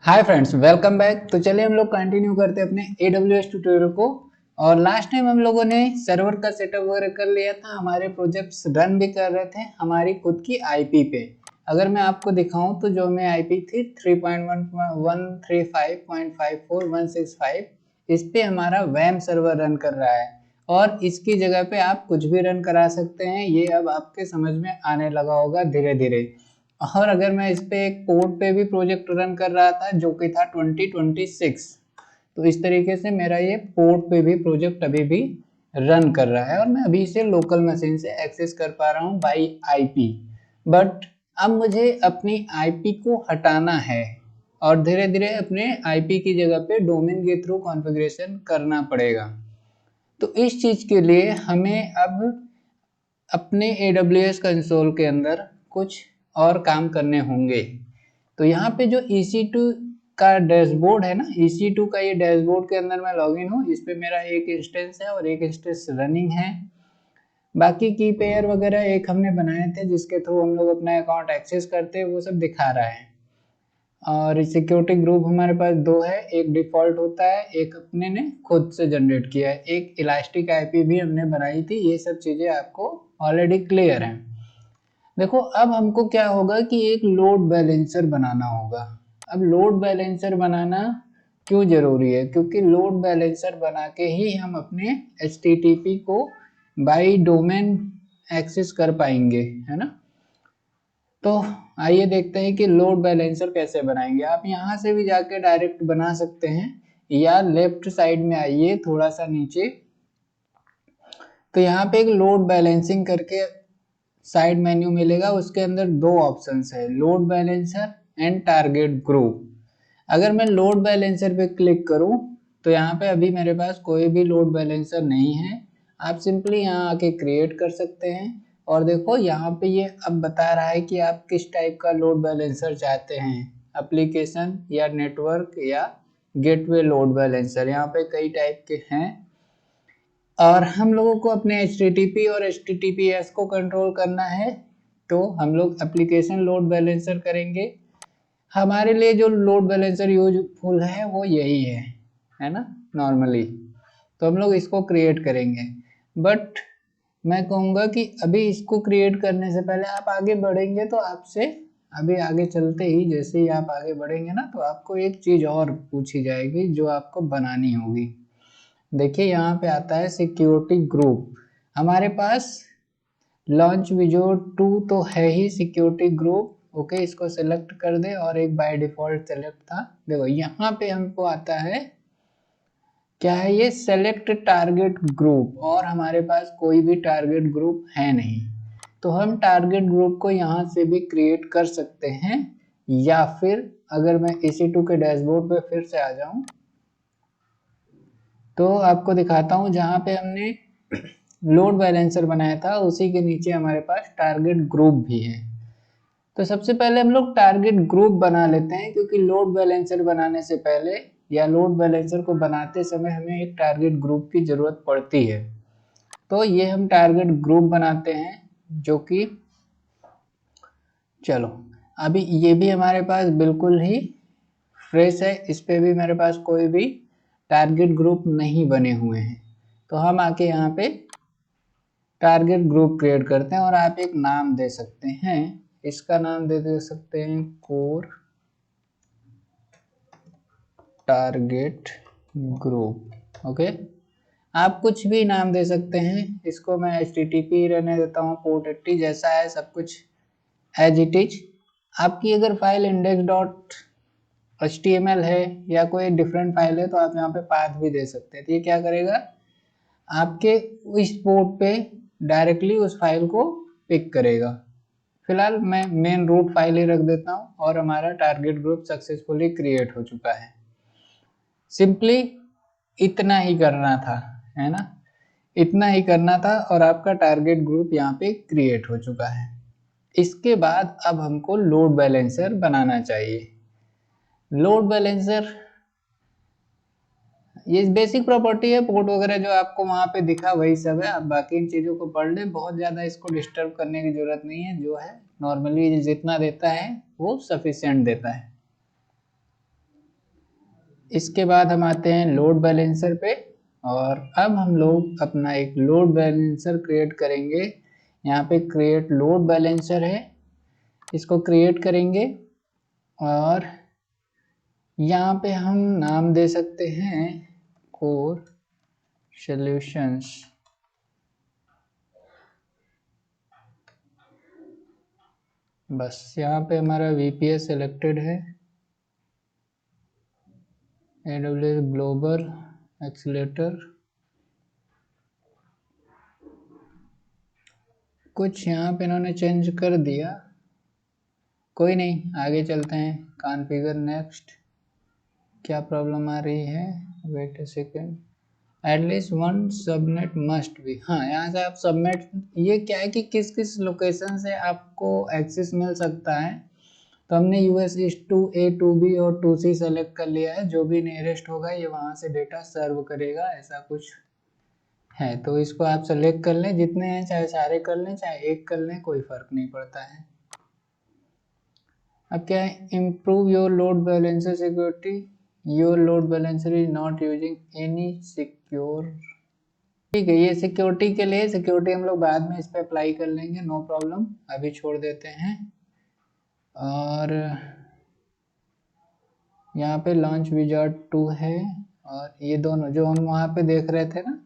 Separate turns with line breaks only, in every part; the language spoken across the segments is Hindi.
Hi friends, welcome back. तो चलिए हम लोग कंटिन्यू करते हैं अपने AWS ट्यूटोरियल को। और लास्ट टाइम हम लोगों ने सर्वर का सेटअप वगैरह कर लिया था, हमारे प्रोजेक्ट्स रन भी कर रहे थे हमारी खुद की आईपी पे। अगर मैं आपको दिखाऊं तो जो मैं आईपी थी 3.135.54.165, इस पे हमारा वैम सर्वर रन कर रहा है। और इसकी जगह पे आप कुछ भी रन करा सकते हैं, ये अब आपके समझ में आने लगा होगा धीरे धीरे। और अगर मैं इस पे एक पोर्ट पे भी प्रोजेक्ट रन कर रहा था जो कि था 2026, तो इस तरीके से मेरा ये पोर्ट पे भी प्रोजेक्ट अभी भी रन कर रहा है और मैं अभी इसे लोकल मशीन से एक्सेस कर पा रहा हूँ बाई आईपी। बट अब मुझे अपनी आईपी को हटाना है और धीरे धीरे अपने आईपी की जगह पे डोमेन के थ्रू कॉन्फ़िगरेशन करना पड़ेगा। तो इस चीज के लिए हमें अब अपने AWS कंसोल के अंदर कुछ और काम करने होंगे। तो यहाँ पे जो EC2 का डैशबोर्ड है ना, EC2 का ये डैशबोर्ड के अंदर मैं लॉगिन हूँ। इस पे मेरा एक इंस्टेंस है और एक इंस्टेंस रनिंग है। बाकी की पेयर वगैरह एक हमने बनाए थे जिसके थ्रू हम लोग अपना अकाउंट एक्सेस करते हैं, वो सब दिखा रहा है। और सिक्योरिटी ग्रुप हमारे पास दो है, एक डिफॉल्ट होता है, एक अपने ने खुद से जनरेट किया है, एक इलास्टिक आईपी भी हमने बनाई थी। ये सब चीजें आपको ऑलरेडी क्लियर हैं। देखो अब हमको क्या होगा कि एक लोड बैलेंसर बनाना होगा। अब लोड बैलेंसर बनाना क्यों जरूरी है? क्योंकि लोड बैलेंसर बना के ही हम अपने HTTP को बाई डोमेन एक्सेस कर पाएंगे, है ना। तो आइए देखते हैं कि लोड बैलेंसर कैसे बनाएंगे। आप यहाँ से भी जाके डायरेक्ट बना सकते हैं या लेफ्ट साइड में आइए थोड़ा सा नीचे, तो यहाँ पे एक लोड बैलेंसिंग करके साइड मेन्यू मिलेगा। उसके अंदर दो ऑप्शंस है, load balancer and target group. अगर मैं लोड बैलेंसर पे क्लिक करूं तो यहाँ पे अभी मेरे पास कोई भी लोड बैलेंसर नहीं है। आप सिंपली यहाँ आके क्रिएट कर सकते हैं और देखो यहाँ पे ये अब बता रहा है कि आप किस टाइप का लोड बैलेंसर चाहते हैं, एप्लीकेशन या नेटवर्क या गेटवे लोड बैलेंसर। यहाँ पे कई टाइप के हैं और हम लोगों को अपने HTTP और HTTPS को कंट्रोल करना है, तो हम लोग एप्लीकेशन लोड बैलेंसर करेंगे। हमारे लिए जो लोड बैलेंसर यूजफुल है वो यही है ना, नॉर्मली। तो हम लोग इसको क्रिएट करेंगे। बट मैं कहूँगा कि अभी इसको क्रिएट करने से पहले आप आगे बढ़ेंगे तो आपसे अभी आगे चलते ही जैसे ही आप आगे बढ़ेंगे ना, तो आपको एक चीज़ और पूछी जाएगी जो आपको बनानी होगी। देखिए यहाँ पे आता है सिक्योरिटी ग्रुप। हमारे पास लॉन्च विजो 2 तो है ही सिक्योरिटी ग्रुप। ओके, इसको सेलेक्ट कर दे और एक बाय डिफॉल्ट सेलेक्ट था। देखो यहाँ पे हमको आता है क्या है ये, सेलेक्ट टारगेट ग्रुप, और हमारे पास कोई भी टारगेट ग्रुप है नहीं। तो हम टारगेट ग्रुप को यहाँ से भी क्रिएट कर सकते हैं, या फिर अगर मैं EC2 के डैशबोर्ड पे फिर से आ जाऊं तो आपको दिखाता हूँ जहाँ पे हमने लोड बैलेंसर बनाया था उसी के नीचे हमारे पास टारगेट ग्रुप भी है। तो सबसे पहले हम लोग टारगेट ग्रुप बना लेते हैं, क्योंकि लोड बैलेंसर बनाने से पहले या लोड बैलेंसर को बनाते समय हमें एक टारगेट ग्रुप की जरूरत पड़ती है। तो ये हम टारगेट ग्रुप बनाते हैं, जो कि चलो अभी ये भी हमारे पास बिल्कुल ही फ्रेश है, इस पे भी मेरे पास कोई भी टारगेट ग्रुप नहीं बने हुए हैं। तो हम आके यहाँ पे टारगेट ग्रुप क्रिएट करते हैं और आप एक नाम दे सकते हैं। इसका नाम दे सकते हैं कोर टारगेट ग्रुप। ओके, आप कुछ भी नाम दे सकते हैं। इसको मैं HTTP रहने देता हूँ, पोर्ट 80 जैसा है सब कुछ एज इट इज। आपकी अगर फाइल index.html है या कोई डिफरेंट फाइल है तो आप यहाँ पे पाथ भी दे सकते हैं। तो ये क्या करेगा, आपके इस पोर्ट पे डायरेक्टली उस फाइल को पिक करेगा। फिलहाल मैं मेन रूट फाइल ही रख देता हूँ और हमारा टारगेट ग्रुप सक्सेसफुली क्रिएट हो चुका है। सिंपली इतना ही करना था, है ना, इतना ही करना था और आपका टारगेट ग्रुप यहाँ पे क्रिएट हो चुका है। इसके बाद अब हमको लोड बैलेंसर बनाना चाहिए। लोड बैलेंसर ये बेसिक प्रॉपर्टी है, पोर्ट वगैरह जो आपको वहाँ पे दिखा वही सब है। आप बाकी इन चीज़ों को पढ़ लें, बहुत ज़्यादा इसको डिस्टर्ब करने की ज़रूरत नहीं है। जो है नॉर्मली जितना देता है वो सफिशिएंट देता है। इसके बाद हम आते हैं लोड बैलेंसर पे, और अब हम लोग अपना एक लोड बैलेंसर क्रिएट करेंगे। यहाँ पे क्रिएट लोड बैलेंसर है, इसको क्रिएट करेंगे और यहाँ पे हम नाम दे सकते हैं कोर सॉल्यूशंस। बस यहाँ पे हमारा VPS सेलेक्टेड है, AWS ग्लोबल एक्सीलेटर। कुछ यहाँ पे इन्होंने चेंज कर दिया, कोई नहीं, आगे चलते हैं। Configure next. क्या प्रॉब्लम आ रही है, wait a second. At least one subnet must be. हाँ, यहाँ से आप सबनेट, ये क्या है कि किस किस लोकेशन से आपको एक्सेस मिल सकता है। तो हमने US ईस्ट 2A 2B और 2C सेलेक्ट कर लिया है। जो भी नियरेस्ट होगा ये वहाँ से डेटा सर्व करेगा, ऐसा कुछ है। तो इसको आप सेलेक्ट कर लें, जितने हैं चाहे सारे कर लें चाहे एक कर लें, कोई फर्क नहीं पड़ता है। अब क्या है, improve your load balancer security. Your load balancer is not using any secure. ठीक है, ये सिक्योरिटी के लिए, सिक्योरिटी हम लोग बाद में इस पर अप्लाई कर लेंगे, नो प्रॉब्लम, अभी छोड़ देते हैं। और यहाँ पे लॉन्च विजार्ड 2 है, और ये दोनों जो हम वहाँ पे देख रहे थे ना,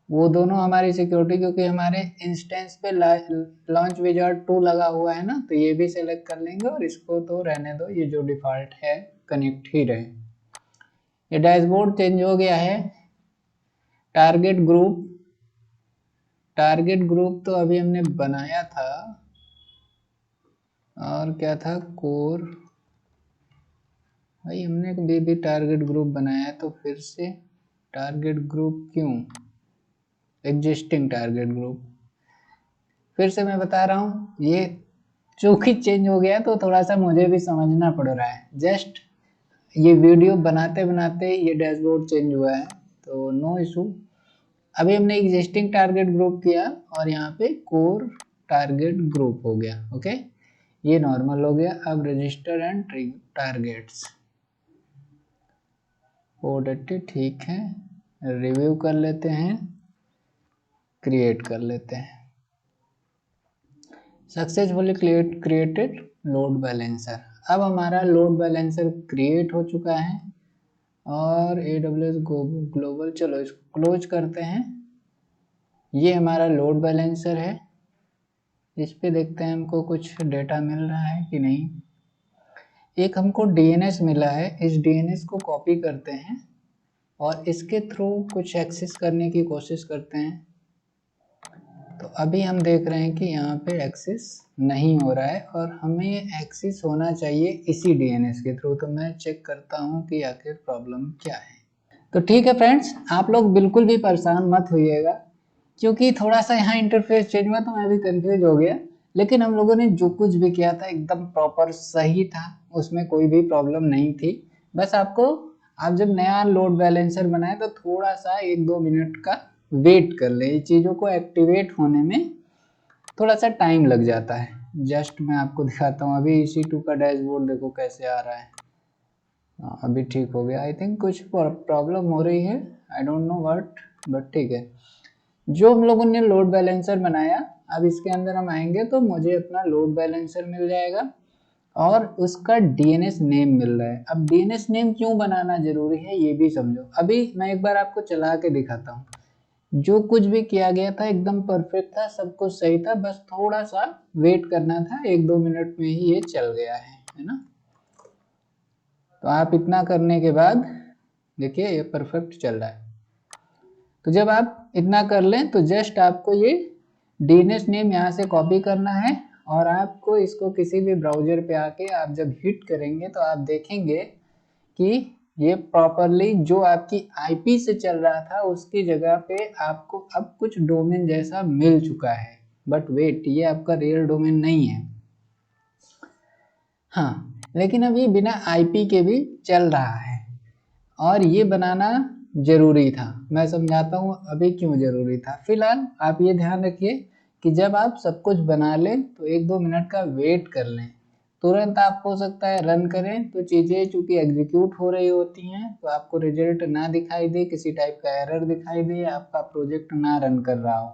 वो दोनों हमारी सिक्योरिटी, क्योंकि हमारे इंस्टेंस पे लॉन्च विजार्ड 2 लगा हुआ है ना, तो ये भी सेलेक्ट कर लेंगे। और इसको तो रहने दो, ये जो डिफ़ॉल्ट है कनेक्ट ही रहे। ये डैशबोर्ड चेंज हो गया है। टारगेट ग्रुप, टारगेट ग्रुप तो अभी हमने बनाया था, और क्या था, कोर। भाई हमने भी टारगेट ग्रुप बनाया, तो फिर से टारगेट ग्रुप क्यों, एग्जिस्टिंग टारगेट ग्रुप। फिर से मैं बता रहा हूँ, ये चूंकि चेंज हो गया तो थोड़ा सा मुझे भी समझना पड़ रहा है। जस्ट ये वीडियो बनाते बनाते ये डैशबोर्ड चेंज हुआ है, तो नो इशू। अभी हमने एग्जिस्टिंग टारगेट ग्रुप किया और यहाँ पे कोर टारगेट ग्रुप हो गया। ओके, ये नॉर्मल हो गया। अब रजिस्टर एंड टारगेट्स 480, ठीक है, रिव्यू कर लेते हैं, क्रिएट कर लेते हैं। Successfully created load balancer. अब हमारा लोड बैलेंसर क्रिएट हो चुका है, और AWS ग्लोबल, चलो इसको क्लोज करते हैं। ये हमारा लोड बैलेंसर है, इस पे देखते हैं हमको कुछ डेटा मिल रहा है कि नहीं। एक हमको DNS मिला है, इस DNS को कॉपी करते हैं और इसके थ्रू कुछ एक्सेस करने की कोशिश करते हैं। तो अभी हम देख रहे हैं कि यहाँ पे एक्सेस नहीं हो रहा है, और हमें एक्सेस होना चाहिए इसी DNS के थ्रू। तो मैं चेक करता हूँ कि आखिर प्रॉब्लम क्या है। तो ठीक है फ्रेंड्स, आप लोग बिल्कुल भी परेशान मत होइएगा, क्योंकि थोड़ा सा यहाँ इंटरफेस चेंज हुआ तो मैं भी कंफ्यूज हो गया। लेकिन हम लोगों ने जो कुछ भी किया था एकदम प्रॉपर सही था, उसमें कोई भी प्रॉब्लम नहीं थी। बस आपको, आप जब नया लोड बैलेंसर बनाए तो थोड़ा सा 1-2 मिनट का वेट कर ले। ये चीज़ों को एक्टिवेट होने में थोड़ा सा टाइम लग जाता है। जस्ट मैं आपको दिखाता हूँ, अभी EC2 का डैशबोर्ड देखो कैसे आ रहा है। अभी ठीक हो गया। आई थिंक कुछ प्रॉब्लम हो रही है, I don't know what, but ठीक है। जो हम लोगों ने लोड बैलेंसर बनाया, अब इसके अंदर हम आएंगे तो मुझे अपना लोड बैलेंसर मिल जाएगा, और उसका DNS नेम मिल रहा है। अब DNS नेम क्यों बनाना जरूरी है ये भी समझो। अभी मैं एक बार आपको चला के दिखाता हूँ। जो कुछ भी किया गया था एकदम परफेक्ट था, सब कुछ सही था, बस थोड़ा सा वेट करना था, 1-2 मिनट में ही ये चल गया है ना। तो आप इतना करने के बाद देखिए ये परफेक्ट चल रहा है। तो जब आप इतना कर लें तो जस्ट आपको ये DNS नेम यहाँ से कॉपी करना है, और आपको इसको किसी भी ब्राउजर पे आके आप जब हिट करेंगे तो आप देखेंगे कि ये प्रॉपरली जो आपकी IP से चल रहा था उसकी जगह पे आपको अब कुछ डोमेन जैसा मिल चुका है। बट वेट, ये आपका रियल डोमेन नहीं है। हाँ, लेकिन अब ये बिना IP के भी चल रहा है, और ये बनाना जरूरी था। मैं समझाता हूँ अभी क्यों जरूरी था। फिलहाल आप ये ध्यान रखिए कि जब आप सब कुछ बना लें तो 1-2 मिनट का वेट कर लें। तुरंत आप हो सकता है रन करें तो चीज़ें चूंकि एग्जीक्यूट हो रही होती हैं तो आपको रिजल्ट ना दिखाई दे, किसी टाइप का एरर दिखाई दे, आपका प्रोजेक्ट ना रन कर रहा हो।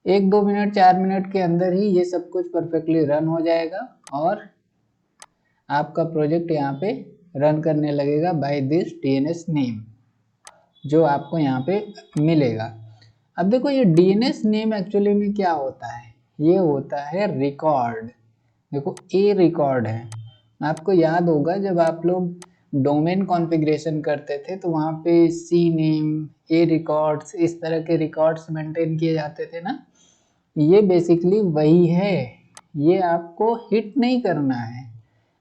1-2 मिनट 4 मिनट के अंदर ही ये सब कुछ परफेक्टली रन हो जाएगा और आपका प्रोजेक्ट यहाँ पे रन करने लगेगा बाय दिस डीएनएस नेम जो आपको यहाँ पे मिलेगा। अब देखो ये डीएनएस नेम एक्चुअली में क्या होता है, ये होता है रिकॉर्ड। देखो ए रिकॉर्ड है। आपको याद होगा जब आप लोग डोमेन कॉन्फ़िगरेशन करते थे तो वहाँ पे सी नेम, ए रिकॉर्ड्स, इस तरह के रिकॉर्ड्स मेंटेन किए जाते थे ना। ये बेसिकली वही है, ये आपको हिट नहीं करना है।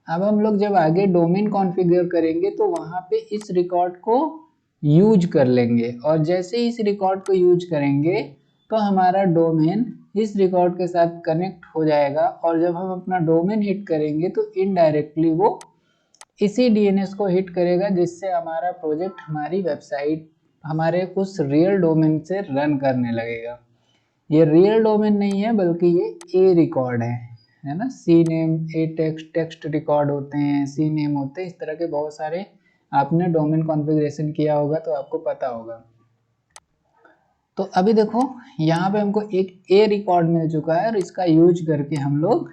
अब हम लोग जब आगे डोमेन कॉन्फ़िगर करेंगे तो वहाँ पे इस रिकॉर्ड को यूज कर लेंगे और जैसे ही इस रिकॉर्ड को यूज करेंगे तो हमारा डोमेन इस रिकॉर्ड के साथ कनेक्ट हो जाएगा और जब हम अपना डोमेन हिट करेंगे तो इनडायरेक्टली वो इसी डीएनएस को हिट करेगा जिससे हमारा प्रोजेक्ट, हमारी वेबसाइट हमारे उस रियल डोमेन से रन करने लगेगा। ये रियल डोमेन नहीं है बल्कि ये ए रिकॉर्ड है ना। C name, a text, text record होते हैं, सी नेम होते हैं, इस तरह के बहुत सारे आपने डोमेन कॉन्फ़िगरेशन किया होगा तो आपको पता होगा। तो अभी देखो यहाँ पे हमको एक ए रिकॉर्ड मिल चुका है और इसका यूज करके हम लोग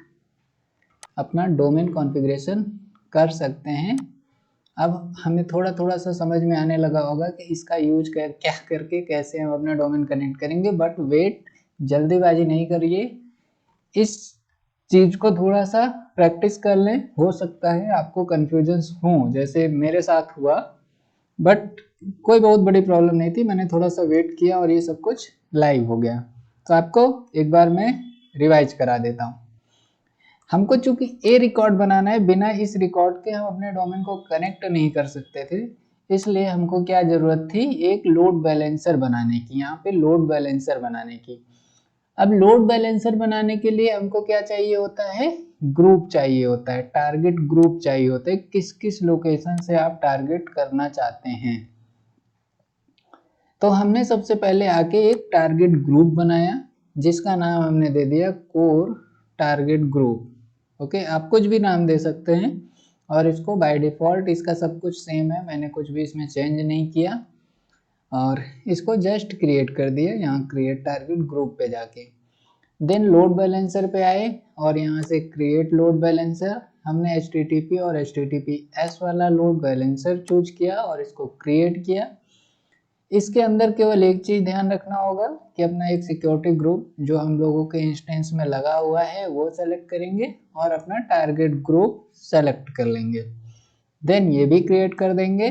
अपना डोमेन कॉन्फ़िगरेशन कर सकते हैं। अब हमें थोड़ा थोड़ा सा समझ में आने लगा होगा कि इसका यूज क्या करके कैसे हम अपना डोमेन कनेक्ट करेंगे। बट वेट, जल्दीबाजी नहीं करिए, इस चीज को थोड़ा सा प्रैक्टिस कर लें। हो सकता है आपको कंफ्यूजन्स हो जैसे मेरे साथ हुआ, बट कोई बहुत बड़ी प्रॉब्लम नहीं थी। मैंने थोड़ा सा वेट किया और ये सब कुछ लाइव हो गया। तो आपको एक बार मैं रिवाइज करा देता हूँ। हमको चूंकि ए रिकॉर्ड बनाना है, बिना इस रिकॉर्ड के हम अपने डोमेन को कनेक्ट नहीं कर सकते थे, इसलिए हमको क्या जरूरत थी, एक लोड बैलेंसर बनाने की। यहाँ पे लोड बैलेंसर बनाने की। अब लोड बैलेंसर बनाने के लिए हमको क्या चाहिए होता है, ग्रुप चाहिए होता है, टारगेट ग्रुप चाहिए होता है, किस किस लोकेशन से आप टारगेट करना चाहते हैं। तो हमने सबसे पहले आके एक टारगेट ग्रुप बनाया जिसका नाम हमने दे दिया कोर टारगेट ग्रुप। ओके, आप कुछ भी नाम दे सकते हैं और इसको बाय डिफॉल्ट इसका सब कुछ सेम है, मैंने कुछ भी इसमें चेंज नहीं किया और इसको जस्ट क्रिएट कर दिया यहाँ क्रिएट टारगेट ग्रुप पे जाके। देन लोड बैलेंसर पे आए और यहाँ से क्रिएट लोड बैलेंसर, हमने HTTP और HTTPS वाला लोड बैलेंसर चूज किया और इसको क्रिएट किया। इसके अंदर केवल एक चीज ध्यान रखना होगा कि अपना एक सिक्योरिटी ग्रुप जो हम लोगों के इंस्टेंस में लगा हुआ है वो सेलेक्ट करेंगे और अपना टारगेट ग्रुप सेलेक्ट कर लेंगे। देन ये भी क्रिएट कर देंगे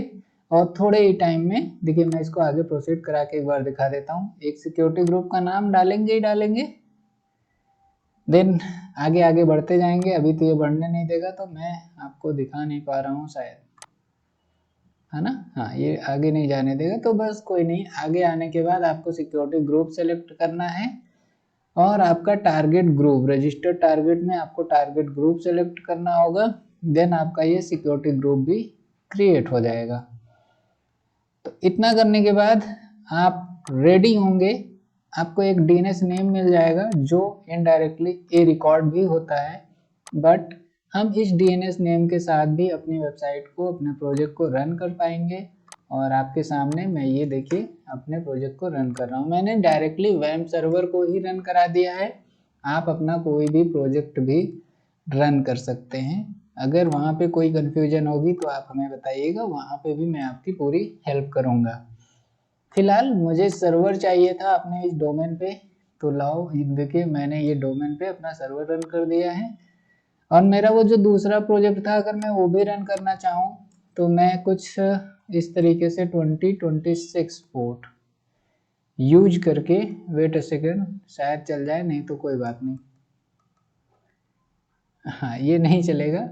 और थोड़े ही टाइम में, देखिए मैं इसको आगे प्रोसीड करा के एक बार दिखा देता हूँ। एक सिक्योरिटी ग्रुप का नाम डालेंगे ही डालेंगे, देन आगे आगे बढ़ते जाएंगे। अभी तो ये बढ़ने नहीं देगा तो मैं आपको दिखा नहीं पा रहा हूँ शायद, है ना। हाँ, ये आगे नहीं जाने देगा तो बस कोई नहीं। आगे आने के बाद आपको सिक्योरिटी ग्रुप सेलेक्ट करना है और आपका टारगेट ग्रुप, रजिस्टर्ड टारगेट में आपको टारगेट ग्रुप सेलेक्ट करना होगा। देन आपका ये सिक्योरिटी ग्रुप भी क्रिएट हो जाएगा। तो इतना करने के बाद आप रेडी होंगे। आपको एक डीएनएस नेम मिल जाएगा जो इनडायरेक्टली ए रिकॉर्ड भी होता है, बट हम इस डीएनएस नेम के साथ भी अपनी वेबसाइट को, अपने प्रोजेक्ट को रन कर पाएंगे। और आपके सामने मैं ये देखिए अपने प्रोजेक्ट को रन कर रहा हूँ। मैंने डायरेक्टली वेब सर्वर को ही रन करा दिया है। आप अपना कोई भी प्रोजेक्ट भी रन कर सकते हैं। अगर वहाँ पे कोई कन्फ्यूजन होगी तो आप हमें बताइएगा, वहाँ पे भी मैं आपकी पूरी हेल्प करूँगा। फिलहाल मुझे सर्वर चाहिए था अपने इस डोमेन पे, तो लाओ देखिए मैंने ये डोमेन पे अपना सर्वर रन कर दिया है। और मेरा वो जो दूसरा प्रोजेक्ट था अगर मैं वो भी रन करना चाहूँ तो मैं कुछ इस तरीके से 2026 पोर्ट यूज करके, वेट अ सेकेंड शायद चल जाए, नहीं तो कोई बात नहीं। हाँ, ये नहीं चलेगा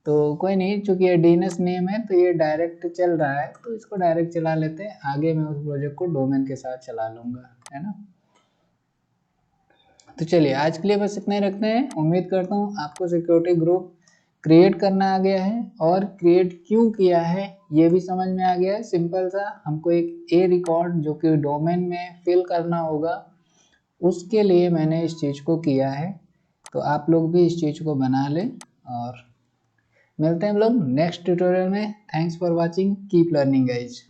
तो कोई नहीं, चूंकि ये डीएनएस नेम है तो ये डायरेक्ट चल रहा है तो इसको डायरेक्ट चला लेते हैं। आगे मैं उस प्रोजेक्ट को डोमेन के साथ चला लूँगा, है ना। तो चलिए आज के लिए बस इतना ही रखते हैं। उम्मीद करता हूँ आपको सिक्योरिटी ग्रुप क्रिएट करना आ गया है, और क्रिएट क्यों किया है ये भी समझ में आ गया है। सिंपल सा हमको एक ए रिकॉर्ड जो कि डोमेन में फिल करना होगा, उसके लिए मैंने इस चीज़ को किया है। तो आप लोग भी इस चीज़ को बना लें, और मिलते हैं हम लोग नेक्स्ट ट्यूटोरियल में। Thanks for watching, keep learning guys.